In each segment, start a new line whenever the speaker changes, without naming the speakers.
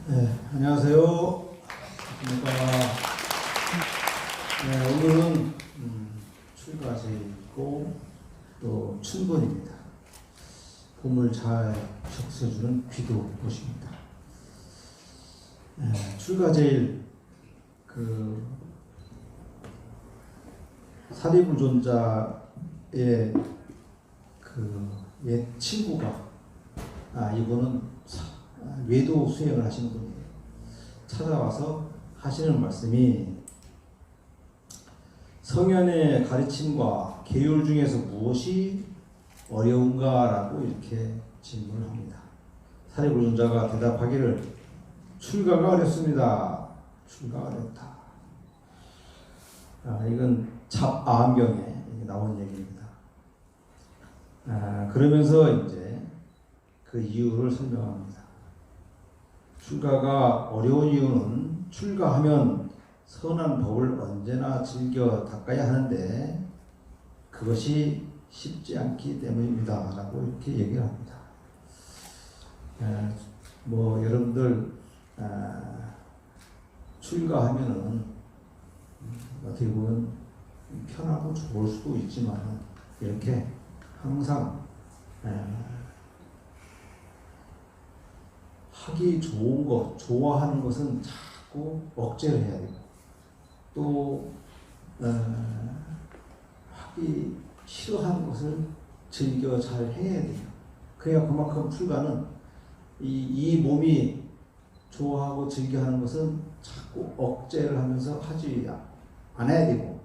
네, 안녕하세요. 안녕하십니까. 네, 오늘은 출가제이고 또 춘번입니다. 봄을 잘 적셔주는 비도 보십니다. 네, 출가제일 사리불존자의 옛 친구가 이분은 외도 수행을 하시는 분이에요. 찾아와서 하시는 말씀이 성현의 가르침과 계율 중에서 무엇이 어려운가라고 이렇게 질문을 합니다. 사리불존자가 대답하기를 출가가 어렵습니다. 출가가 어렵다. 이건 잡아암경에 나온 얘기입니다. 그러면서 이제 그 이유를 설명합니다. 출가가 어려운 이유는 출가하면 선한 법을 언제나 즐겨 닦아야 하는데 그것이 쉽지 않기 때문입니다. 라고 이렇게 얘기를 합니다. 여러분들 출가하면은 어떻게 보면 편하고 좋을 수도 있지만 이렇게 항상 하기 좋은 것, 좋아하는 것은 자꾸 억제를 해야 되고 또 하기 싫어하는 것을 즐겨 잘 해야 돼요. 그래야 그만큼 출가는 이 몸이 좋아하고 즐겨 하는 것은 자꾸 억제를 하면서 하지 않아야 되고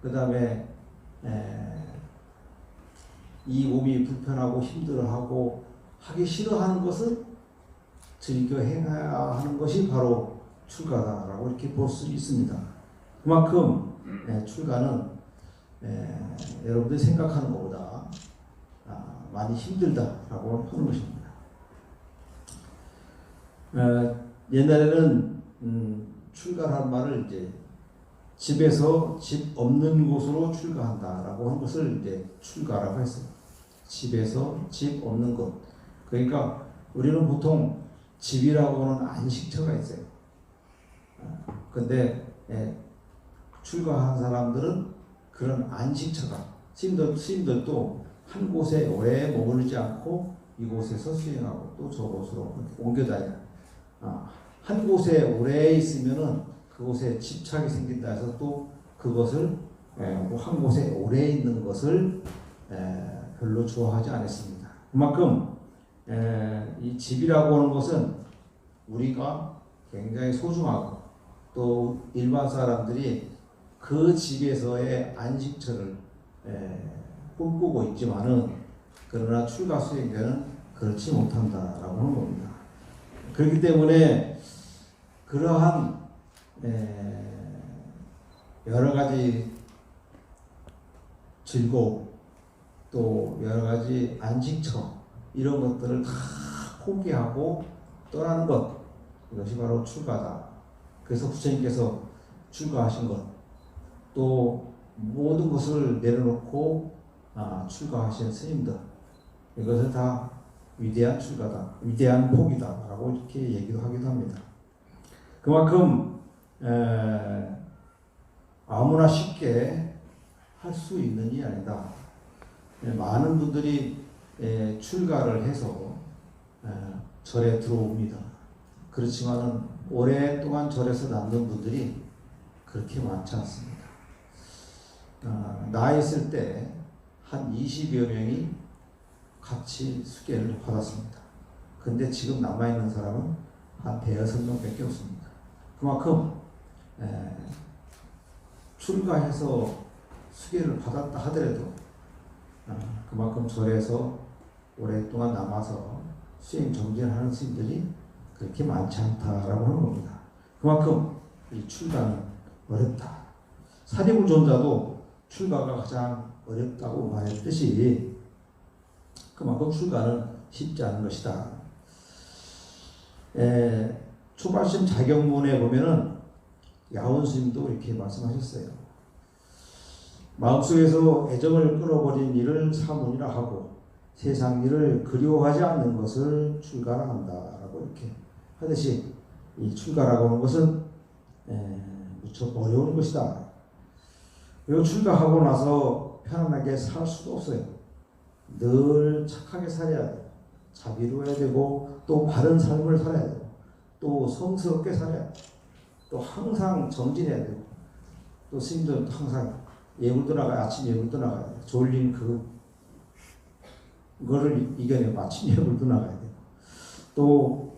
그 다음에 이 몸이 불편하고 힘들어하고 하기 싫어하는 것은 즐겨 행해야 하는 것이 바로 출가다라고 이렇게 볼 수 있습니다. 그만큼 출가는 여러분들이 생각하는 것보다 많이 힘들다라고 하는 것입니다. 옛날에는 출가라는 말을 이제 집에서 집 없는 곳으로 출가한다라고 한 것을 이제 출가라고 했어요. 집에서 집 없는 곳. 그러니까 우리는 보통 집이라고 하는 안식처가 있어요. 근데 출가한 사람들은 그런 안식처가 스님들도 한 곳에 오래 머무르지 않고 이곳에서 수행하고 또 저곳으로 옮겨 다녀. 한 곳에 오래 있으면은 그곳에 집착이 생긴다 해서 또 그것을 한 곳에 오래 있는 것을 별로 좋아하지 않았습니다. 그만큼 이 집이라고 하는 것은 우리가 굉장히 소중하고 또 일반 사람들이 그 집에서의 안식처를 꿈꾸고 있지만은 그러나 출가 수행자는 그렇지 못한다라고 하는 겁니다. 그렇기 때문에 그러한 여러 가지 즐거움 또 여러 가지 안식처 이런 것들을 다 포기하고 떠나는 것 이것이 바로 출가다. 그래서 부처님께서 출가하신 것 또 모든 것을 내려놓고 출가하신 스님들 이것을 다 위대한 출가다, 위대한 복이다 라고 이렇게 얘기도 하기도 합니다. 그만큼 아무나 쉽게 할 수 있는 일이 아니다. 많은 분들이 출가를 해서 절에 들어옵니다. 그렇지만은 오랫동안 절에서 남는 분들이 그렇게 많지 않습니다. 나 있을 때 한 20여 명이 같이 수계를 받았습니다. 근데 지금 남아있는 사람은 한 100~6명밖에 없습니다. 그만큼 출가해서 수계를 받았다 하더라도 그만큼 절에서 오랫동안 남아서 수행 정진하는 스님들이 그렇게 많지 않다라고 하는 겁니다. 그만큼 이 출가는 어렵다. 사리불존자도 출가가 가장 어렵다고 말했듯이 그만큼 출가는 쉽지 않은 것이다. 초발심 자경문에 보면은 야원 스님도 이렇게 말씀하셨어요. 마음속에서 애정을 끊어버린 일을 사문이라 하고 세상 일을 그리워하지 않는 것을 출가라 한다라고 이렇게 하듯이 이 출가라고 하는 것은 무척 어려운 것이다. 그리고 출가하고 나서 편안하게 살 수도 없어요. 늘 착하게 살아야 돼요. 자비로워야 되고 또 바른 삶을 살아야 되고 또 성스럽게 살아야 돼요. 또 항상 정진해야 되고 또 스님들은 항상 예불도 나가야 아침 예불도 나가야 돼요. 졸린 그거를 이겨내고 아침 예불도 나가야 돼요. 또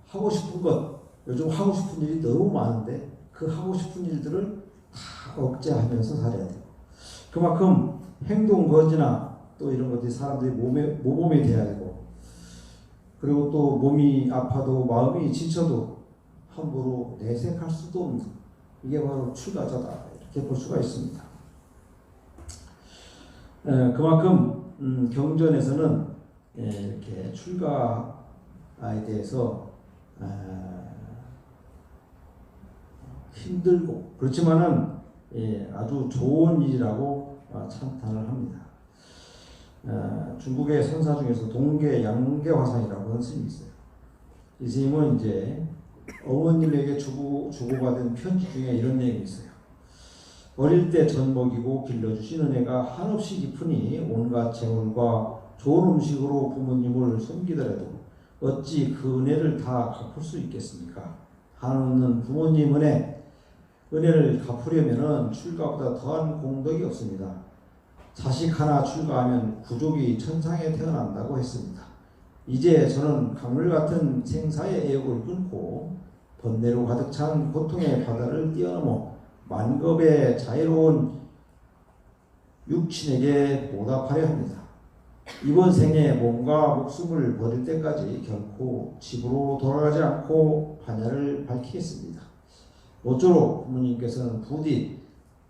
하고 싶은 것, 요즘 하고 싶은 일이 너무 많은데 그 하고 싶은 일들을 다 억제하면서 살아야 돼요. 그만큼 행동 거지나 또 이런 것들이 사람들이 모범이 돼야 되고, 그리고 또 몸이 아파도 마음이 지쳐도 함부로 내색할 수도 없는, 이게 바로 출가자다 이렇게 볼 수가 있습니다. 그만큼 경전에서는 이렇게 출가에 대해서 힘들고 그렇지만은 아주 좋은 일이라고 찬탄을 합니다. 중국의 선사 중에서 동계 양계화상이라고 하는 스님이 있어요. 이 스님은 이제 어머님에게 주고받은 편지 중에 이런 내용이 있어요. 어릴 때 젖 먹이고 길러주신 은혜가 한없이 깊으니 온갖 재물과 좋은 음식으로 부모님을 섬기더라도 어찌 그 은혜를 다 갚을 수 있겠습니까? 한없는 부모님 은혜를 갚으려면 출가보다 더한 공덕이 없습니다. 자식 하나 출가하면 부족이 천상에 태어난다고 했습니다. 이제 저는 강물 같은 생사의 애욕을 끊고 번뇌로 가득 찬 고통의 바다를 뛰어넘어 만겁의 자유로운 육친에게 보답하려 합니다. 이번 생에 몸과 목숨을 버릴 때까지 결코 집으로 돌아가지 않고 반야를 밝히겠습니다. 모쪼록 부모님께서는 부디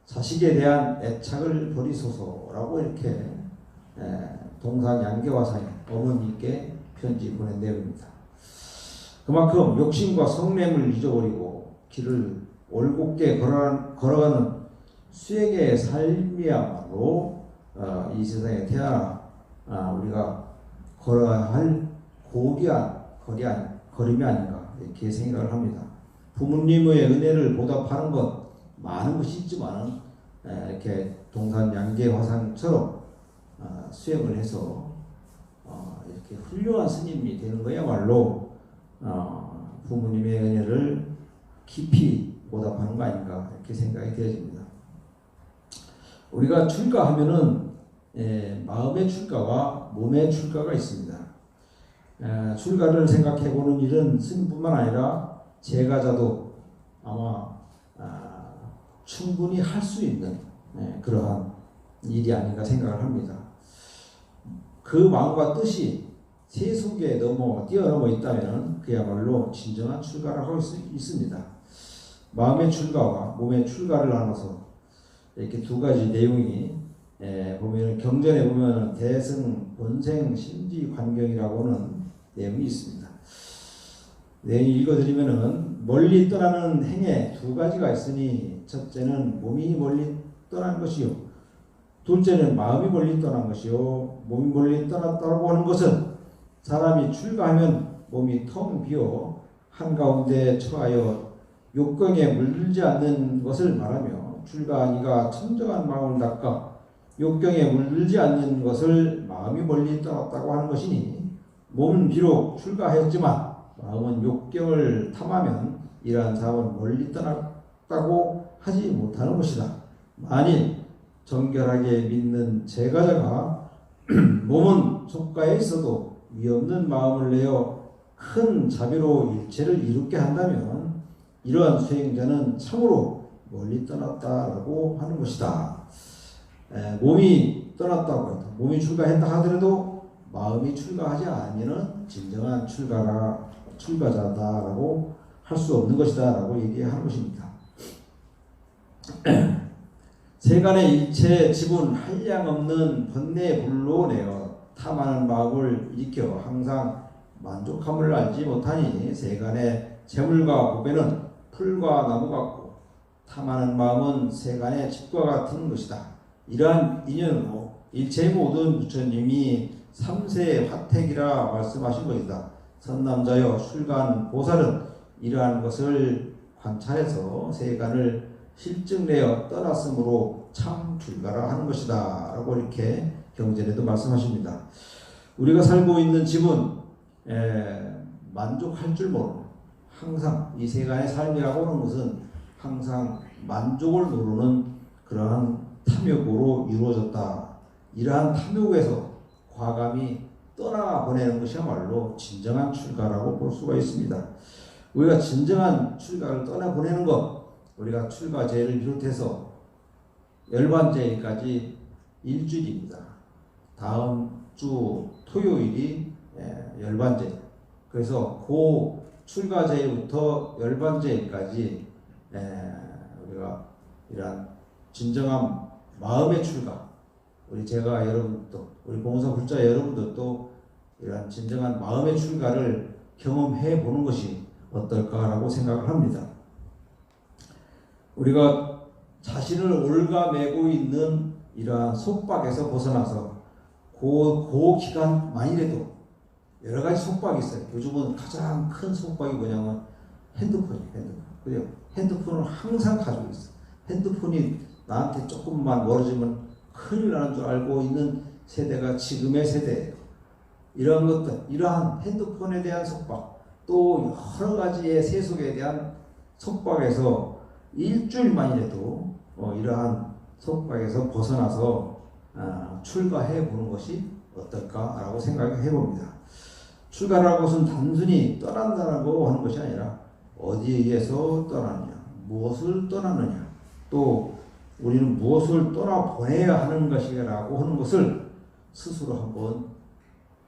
자식에 대한 애착을 버리소서라고 이렇게 동산 양계화상에 어머니께 편지 보낸 내용입니다. 그만큼 욕심과 성냄을 잊어버리고 길을 올곧게 걸어가는 수행의 삶이야말로 이 세상에 태어나 우리가 걸어야 할 고귀한 걸음이 아닌가 이렇게 생각을 합니다. 부모님의 은혜를 보답하는 것 많은 것이 있지만 이렇게 동산 양계화상처럼 수행을 해서 이렇게 훌륭한 스님이 되는 거야말로 부모님의 은혜를 깊이 보답하는 거 아닌가 이렇게 생각이 되어집니다. 우리가 출가하면은 마음의 출가와 몸의 출가가 있습니다. 출가를 생각해보는 일은 스님뿐만 아니라 제가자도 아마 충분히 할 수 있는 그러한 일이 아닌가 생각을 합니다. 그 마음과 뜻이 세속에 뛰어넘어 있다면 그야말로 진정한 출가를 하고 있습니다. 마음의 출가와 몸의 출가를 나눠서 이렇게 두 가지 내용이 보면 경전에 보면 대승, 본생, 심지, 관경이라고는 내용이 있습니다. 내용이 읽어드리면은 멀리 떠나는 행에 두 가지가 있으니 첫째는 몸이 멀리 떠난 것이요, 둘째는 마음이 멀리 떠난 것이요. 몸이 멀리 떠났다고 하는 것은 사람이 출가하면 몸이 텅 비어 한가운데 처하여 욕경에 물들지 않는 것을 말하며, 출가한 이가 청정한 마음을 닦아 욕경에 물들지 않는 것을 마음이 멀리 떠났다고 하는 것이니, 몸은 비록 출가하였지만 마음은 욕경을 탐하면 이러한 사람은 멀리 떠났다고 하지 못하는 것이다. 만일 정결하게 믿는 제가자가 몸은 속가에 있어도 위없는 마음을 내어 큰 자비로 일체를 이롭게 한다면 이러한 수행자는 참으로 멀리 떠났다라고 하는 것이다. 몸이 떠났다고 해도, 몸이 출가했다 하더라도 마음이 출가하지 않으면 진정한 출가자다라고 할 수 없는 것이다 라고 얘기하는 것입니다. 세간의 일체 지분 한량없는 번뇌불로 내어 탐하는 마음을 일으켜 항상 만족함을 알지 못하니, 세간의 재물과 보배는 풀과 나무 같고 탐하는 마음은 세간의 집과 같은 것이다. 이러한 인연으로 일체의 모든 부처님이 삼세 화택이라 말씀하신 것이다. 선남자여 출가한 보살은 이러한 것을 관찰해서 세간을 실증내어 떠났으므로 참 출가라 하는 것이다 라고 이렇게 경전에도 말씀하십니다. 우리가 살고 있는 집은 만족할 줄 모르는, 항상 이 세간의 삶이라고 하는 것은 항상 만족을 누르는 그러한 탐욕으로 이루어졌다. 이러한 탐욕에서 과감히 떠나 보내는 것이야말로 진정한 출가라고 볼 수가 있습니다. 우리가 진정한 출가를 떠나 보내는 것, 우리가 출가제를 비롯해서 열반제일까지 일주일입니다. 다음 주 토요일이 열반제. 그래서 그 출가제일부터 열반제일까지 우리가 이러한 진정한 마음의 출가, 제가 여러분도, 우리 봉사 불자 여러분들도 이러한 진정한 마음의 출가를 경험해 보는 것이 어떨까라고 생각을 합니다. 우리가 자신을 올가매고 있는 이러한 속박에서 벗어나서 그 기간만이라도 여러 가지 속박이 있어요. 요즘은 가장 큰 속박이 뭐냐면 핸드폰이에요. 그래요. 핸드폰을 항상 가지고 있어요. 핸드폰이 나한테 조금만 멀어지면 큰일 나는 줄 알고 있는 세대가 지금의 세대예요. 이러한 것들, 이러한 핸드폰에 대한 속박, 또 여러 가지의 세속에 대한 속박에서 일주일만이라도 이러한 속박에서 벗어나서 출가해 보는 것이 어떨까라고 생각해 봅니다. 출가라는 것은 단순히 떠난다고 하는 것이 아니라 어디에서 떠나느냐, 무엇을 떠나느냐, 또 우리는 무엇을 떠나보내야 하는 것이라고 하는 것을 스스로 한번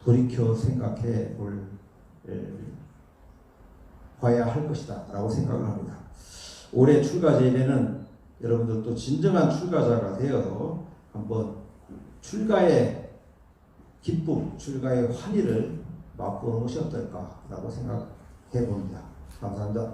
돌이켜 생각해 봐야 할 것이다 라고 생각을 합니다. 올해 출가제일에는 여러분들도 진정한 출가자가 되어서 한번 출가의 기쁨, 출가의 환희를 맛보는 것이 어떨까라고 생각해 봅니다. 감사합니다.